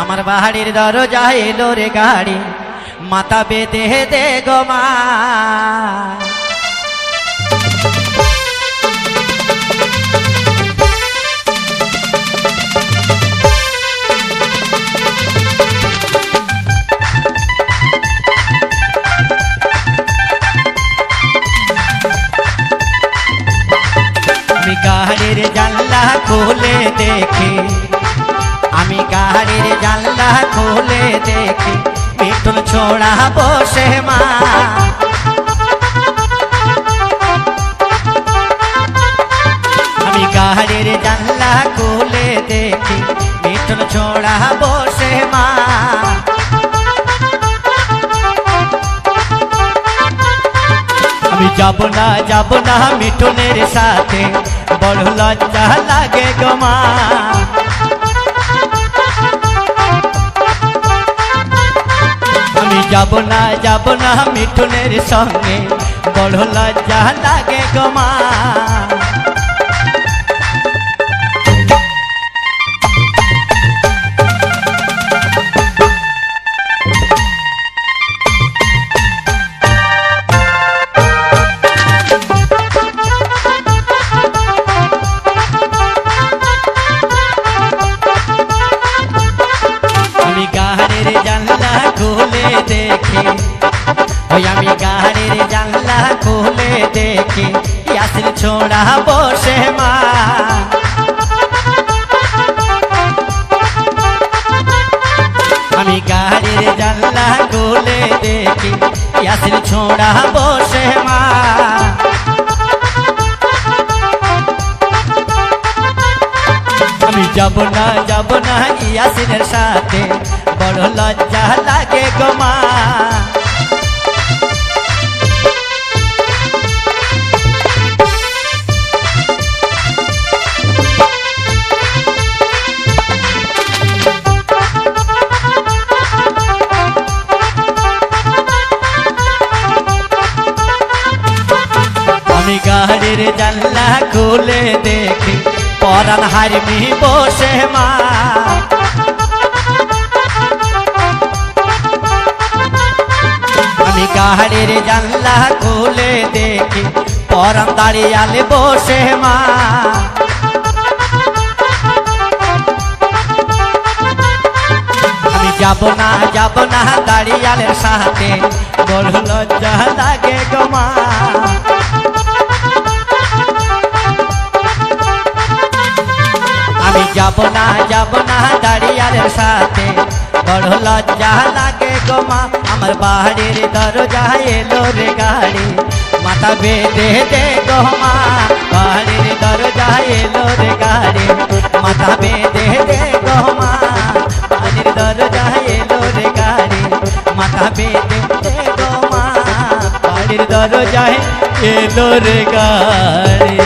আমার বাড়ির দরজায় এলো রে গাড়ি, মাথা বেঁধে দে গো মা। আমি গাড়ির জানলা খুলে দেখি, আমি গাড়ির জানলা খুলে দেখি মিঠুন ছোড়া বসে মা। আমি গাড়ির জানলা খুলে দেখি মিঠুন ছোড়া বসে মা। আমি যাব না মিঠুনের সাথে, বড় লজ্জা লাগে গো মা। আমি যাব না মিঠুনের সঙ্গে, বড় লজ্জা লাগে গো মা। আমি গাড়ির জানলা খুলে দেখি, ওই আমি গাড়ির জানলা খুলে দেখি ইয়াসিন ছোড়া বসে মা। আমি গাড়ির জানলা খুলে দেখি ইয়াসিন ছোড়া বসে মা। আমি যাব না ইয়াসিনের সাথে, বড় লজ্জা লাগে গো মা। আমি গাড়ির জানলা খুলে দেখি পরান হারমি বসে মা। আমি গাড়ির জানলা খুলে দেখি পরান দাঁড়িয়ালে বসে মা। আমি যাব না দাঁড়িয়ালের সাথে, বড় লজ্জা লাগে গো মা। আমি যাব না দাঁড়িয়ালের সাথে, বড় লজ্জা লাগে গো মা। আমার বাড়ির দরজায় এলো রে গাড়ি, মাথা বেঁধে দে গো মা। বাড়ির দরজায় এলো রে গাড়ি, মাথা বেঁধে দে গো মা। বাড়ির দরজায় এলো রে গাড়ি, মাথা বেঁধে দে গো মা। বাড়ির দরজায় এলো রে গাড়ি।